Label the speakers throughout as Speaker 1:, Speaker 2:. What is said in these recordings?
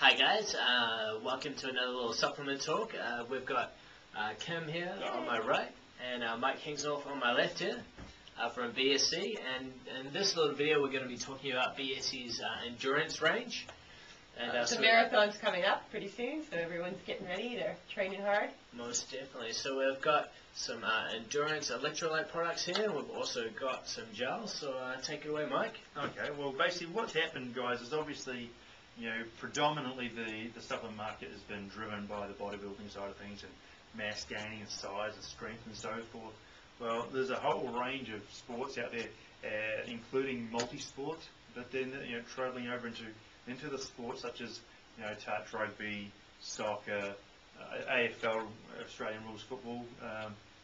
Speaker 1: Hi guys, welcome to another little supplement talk. We've got Kim here on my right and Mike KingsNorth on my left here from BSC, and in this little video we're going to be talking about BSC's endurance range. And
Speaker 2: the marathon's coming up pretty soon, so everyone's getting ready, they're training hard.
Speaker 1: Most definitely. So we've got some endurance electrolyte products here, and we've also got some gels, so take it away, Mike.
Speaker 3: Okay, well basically what's happened, guys, is obviously predominantly the supplement market has been driven by the bodybuilding side of things and mass gaining and size and strength and so forth. Well, there's a whole range of sports out there, including multi-sport, but then travelling over into the sports such as touch rugby, soccer, AFL, Australian rules football,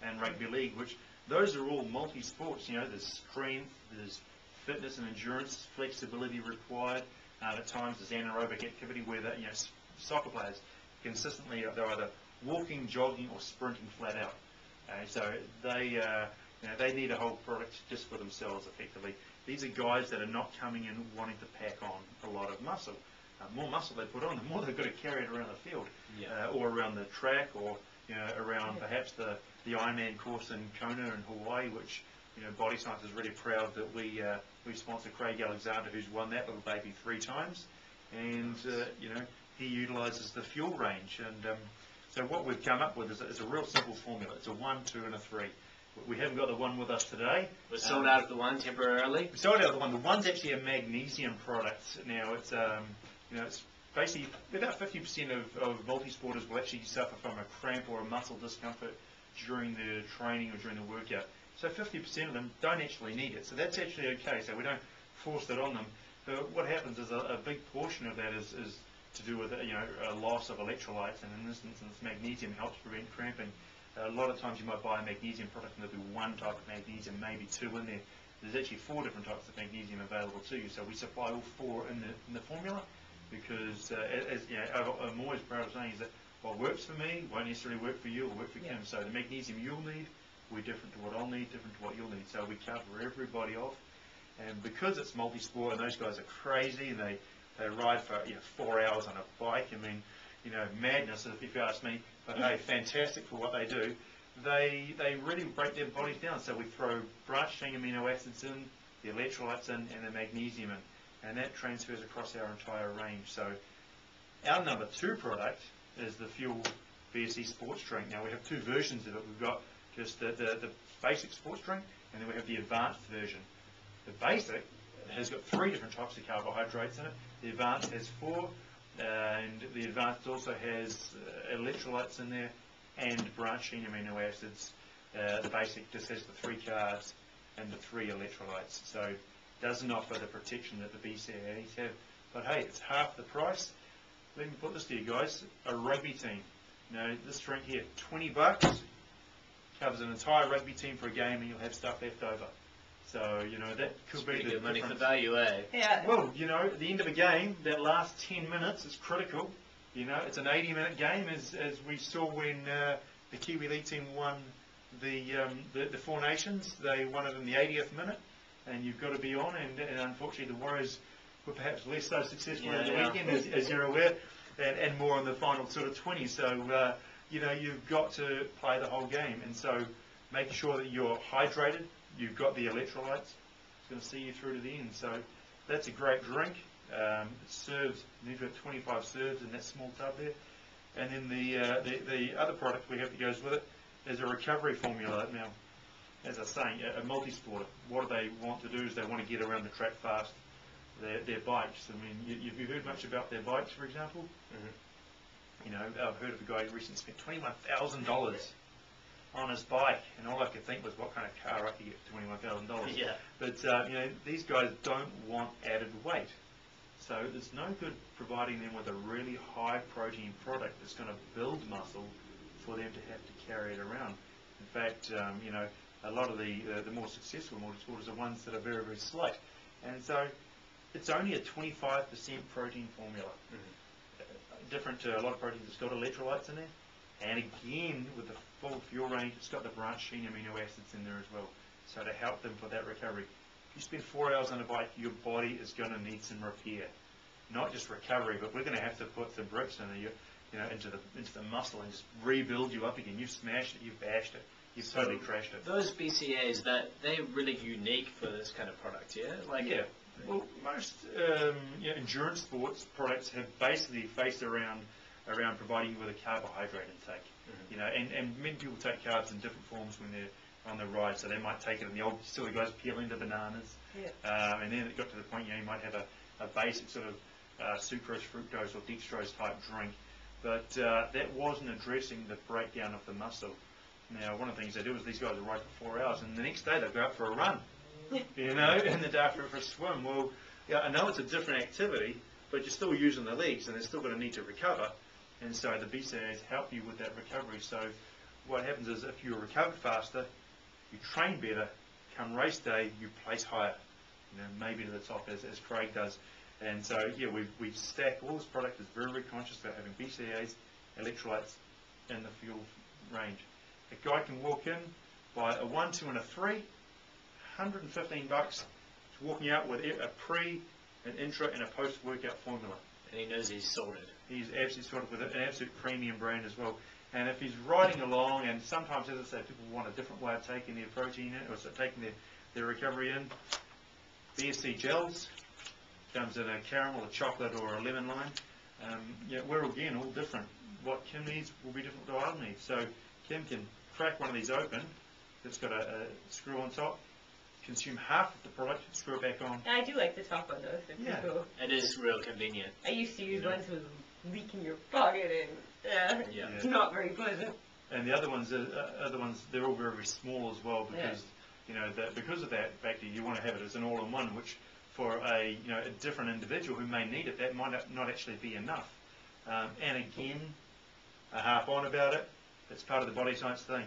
Speaker 3: and rugby league, which those are all multi-sports. There's strength, there's fitness and endurance, flexibility required. At times there's anaerobic activity where soccer players consistently they're either walking, jogging, or sprinting flat out. So they need a whole product just for themselves effectively. These are guys that are not coming in wanting to pack on a lot of muscle. More muscle they put on, the more they've got to carry it around the field, or around the track, or around perhaps the Ironman course in Kona in Hawaii, which Body Science is really proud that we sponsor Craig Alexander, who's won that little baby 3 times, and he utilises the fuel range. And so what we've come up with is a real simple formula. It's a 1, 2, and a 3. We haven't got the 1 with us today.
Speaker 1: We're sold out of the 1 temporarily.
Speaker 3: We sold out of the 1. The 1's actually a magnesium product. Now it's it's basically about 50% of multi-sporters will actually suffer from a cramp or a muscle discomfort during the training or during the workout. So 50% of them don't actually need it. So that's actually okay. So we don't force it on them. But what happens is a big portion of that is to do with a loss of electrolytes, and in this instance magnesium helps prevent cramping. A lot of times you might buy a magnesium product and there'll be 1 type of magnesium, maybe 2 in there. There's actually 4 different types of magnesium available to you. So we supply all 4 in the formula because I'm always proud of saying is that what works for me won't necessarily work for you or work for Kim. So the magnesium you'll need, we're different to what I'll need, different to what you'll need. So we cover everybody off. And because it's multi-sport and those guys are crazy and they ride for 4 hours on a bike, I mean, madness if you ask me, but hey, fantastic for what they do. They really break their bodies down. So we throw branched-chain amino acids in, the electrolytes in, and the magnesium in, and that transfers across our entire range. So our number 2 product is the Fuel BSC Sports Drink. Now we have 2 versions of it. We've got just the basic sports drink, and then we have the advanced version. The basic has got 3 different types of carbohydrates in it. The advanced has 4, and the advanced also has electrolytes in there and branched-chain amino acids. The basic just has the 3 carbs and the 3 electrolytes. So it doesn't offer the protection that the BCAAs have. But hey, it's half the price. Let me put this to you guys. A rugby team. This drink here, $20. Covers an entire rugby team for a game, and you'll have stuff left over. So, that could be the
Speaker 1: good money
Speaker 3: difference.
Speaker 1: for value, eh?
Speaker 3: Yeah. Well, at the end of a game, that last 10 minutes is critical. It's an 80-minute game, as we saw when the Kiwi League team won the 4 Nations. They won it in the 80th minute, and you've got to be on. And unfortunately, the Warriors were perhaps less so successful at the weekend, as you're aware, and more on the final sort of 20. So, you've got to play the whole game, and so making sure that you're hydrated, you've got the electrolytes, it's going to see you through to the end. So that's a great drink. It serves, you've got 25 serves in that small tub there. And then the other product we have that goes with it is a recovery formula. Now, as I was saying, a multi-sporter, what they want to do is they want to get around the track fast. Their bikes, I mean, have you heard much about their bikes, for example? Mm-hmm. I've heard of a guy who recently spent $21,000 on his bike, and all I could think was, what kind of car I could get for $21,000? Yeah. But these guys don't want added weight, so there's no good providing them with a really high protein product that's going to build muscle for them to have to carry it around. In fact, a lot of the more successful multi-sporters are ones that are very, very slight, and so it's only a 25% protein formula. Mm-hmm. Different to a lot of proteins, it's got electrolytes in there, and again with the full fuel range, it's got the branched-chain amino acids in there as well, so to help them for that recovery. If you spend 4 hours on a bike, your body is going to need some repair. not just recovery, but we're going to have to put the bricks into the muscle and just rebuild you up again. You've smashed it, you've bashed it, you've totally crashed it.
Speaker 1: Those BCAAs, they're really unique for this kind of product, yeah?
Speaker 3: Yeah. Well, most endurance sports products have basically faced around providing you with a carbohydrate intake. And many people take carbs in different forms when they're on the ride, so they might take it in the old silly guys peeling the bananas, and then it got to the point you might have a basic sort of sucrose, fructose or dextrose type drink, but that wasn't addressing the breakdown of the muscle. Now, one of the things they do is these guys will ride for 4 hours, and the next day they'll go out for a run, and the day after for a swim. Well, I know it's a different activity, but you're still using the legs, and they're still going to need to recover, and so the BCAAs help you with that recovery. So what happens is if you recover faster, you train better, come race day, you place higher, maybe to the top as Craig does. And so, we've stacked all this product is very, very conscious about having BCAAs, electrolytes in the fuel range. A guy can walk in, buy a 1, 2 and a 3, $115. He's walking out with a pre, an intra and a post-workout formula.
Speaker 1: And he knows he's sorted.
Speaker 3: He's absolutely sorted with an absolute premium brand as well. And if he's riding along, and sometimes, as I say, people want a different way of taking their protein in, or taking their recovery in, BSC gels comes in a caramel, a chocolate, or a lemon lime. We're again all different. What Kim needs will be different to what I need. So Kim can crack one of these open. It's got a screw on top. Consume half of the product, screw it back on.
Speaker 2: I do like the top one though. So people,
Speaker 1: it is real convenient.
Speaker 2: I used to use ones with leak in your pocket, and it's not very pleasant.
Speaker 3: And the other ones, they're all very, very small as well because because of that factor, you want to have it as an all-in-one, which for a different individual who may need it, that might not actually be enough. And again, I harp on about it. It's part of the body science thing.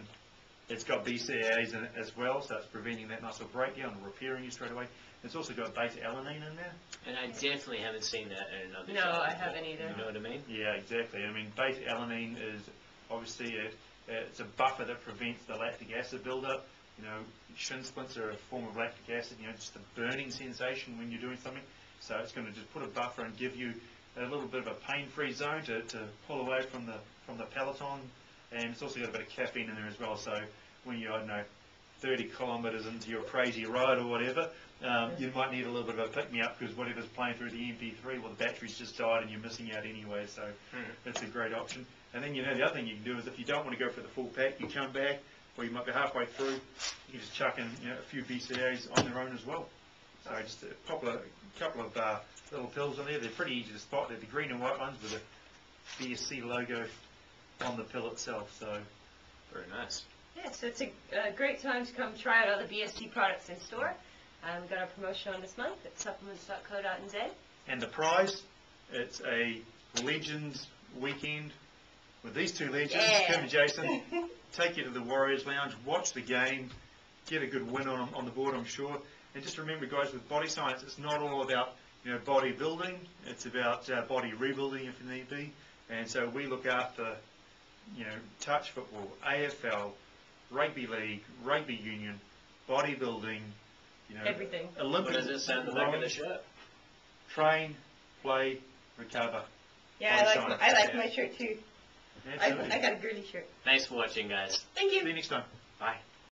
Speaker 3: It's got BCAAs in it as well, so it's preventing that muscle breakdown or repairing you straight away. It's also got beta-alanine in there.
Speaker 1: And I definitely haven't seen that in another
Speaker 2: No,
Speaker 1: shop
Speaker 2: I
Speaker 1: before.
Speaker 2: haven't either.
Speaker 1: You know what I mean?
Speaker 3: Yeah, exactly. I mean, beta-alanine is obviously it's a buffer that prevents the lactic acid buildup. Shin splints are a form of lactic acid, just a burning sensation when you're doing something. So it's going to just put a buffer and give you a little bit of a pain-free zone to pull away from the peloton. And it's also got a bit of caffeine in there as well. So when you're, 30 kilometres into your crazy ride or whatever, you might need a little bit of a pick-me-up because whatever's playing through the MP3, well, the battery's just died and you're missing out anyway. So it's a great option. And then, the other thing you can do is if you don't want to go for the full pack, you come back, or you might be halfway through, you can just chuck in a few BCAAs on their own as well. So just a couple of little pills in there. They're pretty easy to spot. They're the green and white ones with the BSC logo on the pill itself. So
Speaker 1: very nice.
Speaker 2: Yeah, so it's a great time to come try out all the BSC products in store. We've got our promotion on this month at Supplements.co.nz.
Speaker 3: And the prize, it's a Legends weekend with these two legends, Kim and Jason. Take you to the Warriors Lounge, watch the game, get a good win on the board, I'm sure. And just remember, guys, with body science, it's not all about body building. It's about body rebuilding if need be. And so we look after touch football, AFL, rugby league, rugby union, bodybuilding,
Speaker 2: everything.
Speaker 3: Olympic.
Speaker 1: What does it say on the back of the shirt?
Speaker 3: Train, play, recover.
Speaker 2: Yeah, I like my shirt too. I got a girly shirt.
Speaker 1: Thanks for watching, guys.
Speaker 2: Thank you.
Speaker 3: See you next time.
Speaker 1: Bye.